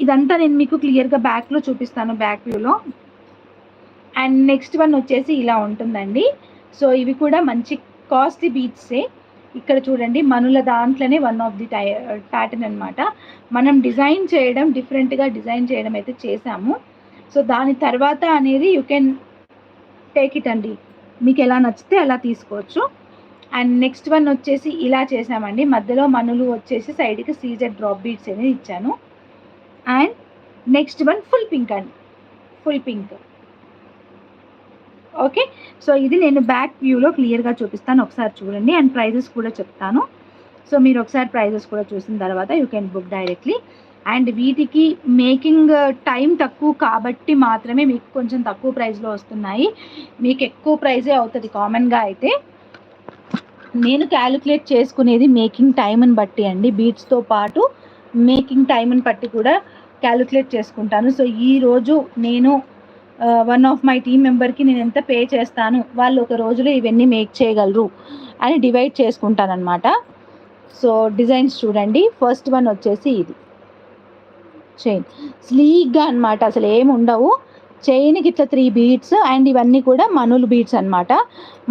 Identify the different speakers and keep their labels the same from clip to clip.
Speaker 1: ఇదంతా నేను మీకు క్లియర్గా బ్యాక్లో చూపిస్తాను, బ్యాక్ వ్యూలో. అండ్ నెక్స్ట్ వన్ వచ్చేసి ఇలా ఉంటుందండి. సో ఇవి కూడా మంచి కాస్ట్లీ బీడ్సే. ఇక్కడ చూడండి, మనుల దాంట్లోనే వన్ ఆఫ్ ది ప్యాటర్న్ అనమాట. మనం డిజైన్ చేయడం, డిఫరెంట్గా డిజైన్ చేయడం అయితే చేసాము. సో దాని తర్వాత అనేది యూ కెన్ టేక్ ఇట్ అండి, మీకు ఎలా నచ్చితే అలా తీసుకోవచ్చు. అండ్ నెక్స్ట్ వన్ వచ్చేసి ఇలా చేసామండి, మధ్యలో మనులు వచ్చేసి సైడ్కి సీజెడ్ డ్రాప్ బీడ్స్ అనేది ఇచ్చాను. And next one full pink అండి, ఫుల్ పింక్. ఓకే, సో ఇది నేను బ్యాక్ వ్యూలో క్లియర్గా చూపిస్తాను, ఒకసారి చూడండి. అండ్ ప్రైజెస్ కూడా చెప్తాను. సో మీరు ఒకసారి ప్రైజెస్ కూడా చూసిన తర్వాత you can book directly. And వీటికి మేకింగ్ టైం తక్కువ కాబట్టి మాత్రమే మీకు కొంచెం తక్కువ ప్రైస్లో వస్తున్నాయి. మీకు ఎక్కువ ప్రైజే అవుతుంది కామన్గా అయితే. నేను క్యాలిక్యులేట్ చేసుకునేది మేకింగ్ టైంని బట్టి అండి, బీట్స్తో పాటు మేకింగ్ టైంని బట్టి కూడా క్యాలిక్యులేట్ చేసుకుంటాను. సో ఈరోజు నేను వన్ ఆఫ్ మై టీమ్ మెంబర్కి నేను ఎంత పే చేస్తాను, వాళ్ళు ఒక రోజులో ఇవన్నీ మేక్ చేయగలరు అని డివైడ్ చేసుకుంటానమాట. సో డిజైన్స్ చూడండి, ఫస్ట్ వన్ వచ్చేసి ఇది చైన్, స్లీక్గా అనమాట, అసలు ఏమి ఉండవు. చైన్కి ఇట్లా 3 బీడ్స్. అండ్ ఇవన్నీ కూడా మనులు బీడ్స్ అనమాట,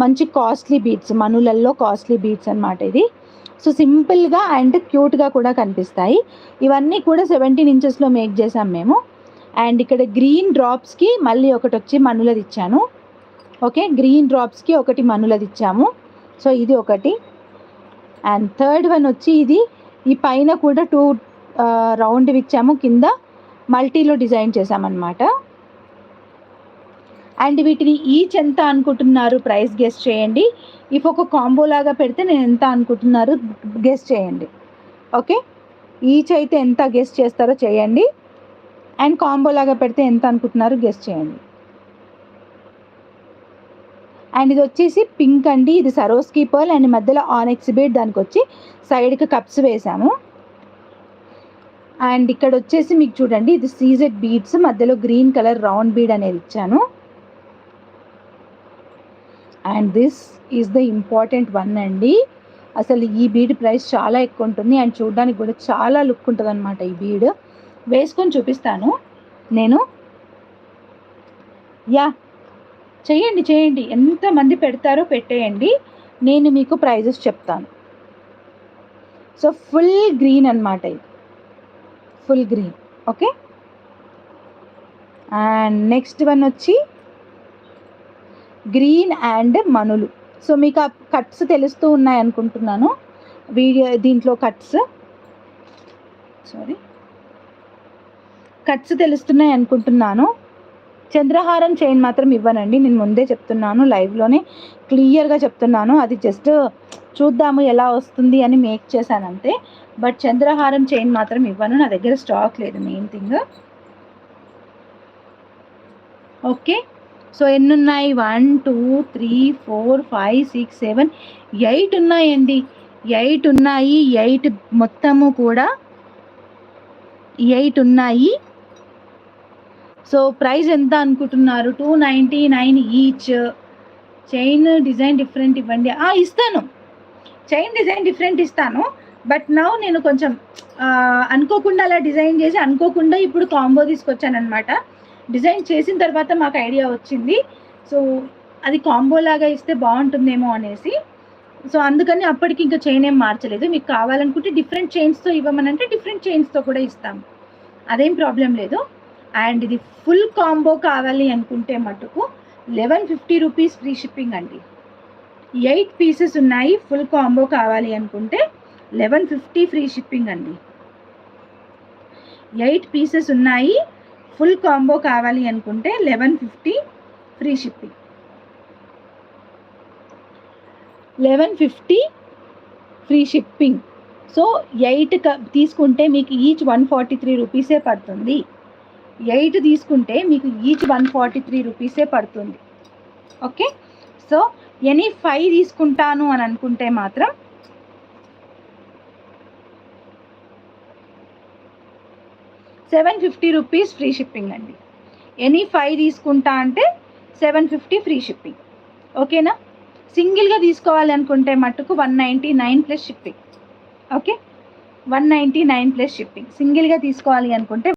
Speaker 1: మంచి కాస్ట్లీ బీడ్స్, మనులల్లో కాస్ట్లీ బీడ్స్ అనమాట ఇది. సో సింపుల్గా అండ్ క్యూట్గా కూడా కనిపిస్తాయి. ఇవన్నీ కూడా 17 ఇంచెస్లో మేక్ చేసాం మేము. అండ్ ఇక్కడ గ్రీన్ డ్రాప్స్కి మళ్ళీ ఒకటి వచ్చి మనులది ఇచ్చాను. ఓకే, గ్రీన్ డ్రాప్స్కి ఒకటి మనులది ఇచ్చాము. సో ఇది ఒకటి. అండ్ థర్డ్ వన్ వచ్చి ఇది, ఈ పైన కూడా 2 రౌండ్వి ఇచ్చాము, కింద మల్టీలో డిజైన్ చేసామన్నమాట. అండ్ వీటిని ఈచ్ ఎంత అనుకుంటున్నారు ప్రైస్ గెస్ చేయండి. ఇఫ్ ఒక కాంబో లాగా పెడితే నేను ఎంత అనుకుంటున్నారు గెస్ చేయండి. ఓకే, ఈచ్ అయితే ఎంత గెస్ చేస్తారో చేయండి. అండ్ కాంబో లాగా పెడితే ఎంత అనుకుంటున్నారు గెస్ చేయండి. అండ్ ఇది వచ్చేసి పింక్ అండి, ఇది సరోస్కీ పర్ల్. అండ్ మధ్యలో ఆనెక్స్ బీడ్, దానికి వచ్చి సైడ్కి కప్స్ వేసాము. అండ్ ఇక్కడ వచ్చేసి మీకు చూడండి, ఇది సీజెడ్ బీడ్స్, మధ్యలో గ్రీన్ కలర్ రౌండ్ బీడ్ అనేది ఇచ్చాను. And this is the important one అండి. అసలు ఈ బీడ్ ప్రైస్ చాలా ఎక్కువ ఉంటుంది అండ్ చూడడానికి కూడా చాలా లుక్ ఉంటుంది అనమాట. ఈ బీడ్ వేసుకొని చూపిస్తాను నేను. యా, చేయండి చేయండి, ఎంతమంది పెడతారో పెట్టేయండి, నేను మీకు ప్రైజెస్ చెప్తాను. సో ఫుల్ గ్రీన్ అనమాట ఇది, full green. Okay, and next one వచ్చి గ్రీన్ అండ్ మనులు. సో మీకు ఆ కట్స్ తెలుస్తూ ఉన్నాయి అనుకుంటున్నాను వీడియో, దీంట్లో కట్స్ తెలుస్తున్నాయి అనుకుంటున్నాను. చంద్రహారం చైన్ మాత్రం ఇవ్వనండి, నేను ముందే చెప్తున్నాను, లైవ్లోనే క్లియర్గా చెప్తున్నాను. అది జస్ట్ చూద్దాము ఎలా వస్తుంది అని మేక్ చేశాను అంతే. బట్ చంద్రహారం చైన్ మాత్రం ఇవ్వను, నా దగ్గర స్టాక్ లేదు, మెయిన్ థింగ్. ఓకే, సో ఎన్ని ఉన్నాయి, 1 2 3 4 5 6 7 8 ఉన్నాయండి. 8 ఉన్నాయి, 8 మొత్తము కూడా 8 ఉన్నాయి. సో ప్రైస్ ఎంత అనుకుంటున్నారు? 299 ఈచ్. చైన్ డిజైన్ డిఫరెంట్ ఇవ్వండి. ఇస్తాను, చైన్ డిజైన్ డిఫరెంట్ ఇస్తాను. బట్ నౌ నేను కొంచెం అనుకోకుండా అలా డిజైన్ చేసి అనుకోకుండా ఇప్పుడు కాంబో తీసుకొచ్చాను అనమాట. డిజైన్ చేసిన తర్వాత మాకు ఐడియా వచ్చింది, సో అది కాంబో లాగా ఇస్తే బాగుంటుందేమో అనేసి. సో అందుకని అప్పటికి ఇంకా చైన్ ఏం మార్చలేదు. మీకు కావాలనుకుంటే డిఫరెంట్ చైన్స్తో ఇవ్వమనంటే డిఫరెంట్ చైన్స్తో కూడా ఇస్తాము, అదేం ప్రాబ్లం లేదు. అండ్ ఇది ఫుల్ కాంబో కావాలి అనుకుంటే మటుకు 1150 రూపీస్ ఫ్రీ షిప్పింగ్ అండి. 8 పీసెస్ ఉన్నాయి, ఫుల్ కాంబో కావాలి అనుకుంటే 1150 ఫ్రీ షిప్పింగ్ అండి. 8 పీసెస్ ఉన్నాయి, ఫుల్ కాంబో కావాలి అనుకుంటే 1150 free shipping. 1150 free shipping. So 8 తీసుకుంటే మీకు ఈచ్ 143 రూపీసే పడుతుంది. 8 తీసుకుంటే మీకు ఈచ్ 143 రూపీసే పడుతుంది. ఓకే, సో ఎనీ 5 తీసుకుంటాను అని అనుకుంటే మాత్రం 750 రూపీస్ ఫ్రీ షిప్పింగ్ అండి. ఎనీ 5 తీసుకుంటా అంటే 750 ఫ్రీ షిప్పింగ్. ఓకేనా, సింగిల్గా తీసుకోవాలి అనుకుంటే మట్టుకు 199 plus shipping. Okay, 199 plus shipping. సింగిల్గా తీసుకోవాలి అనుకుంటే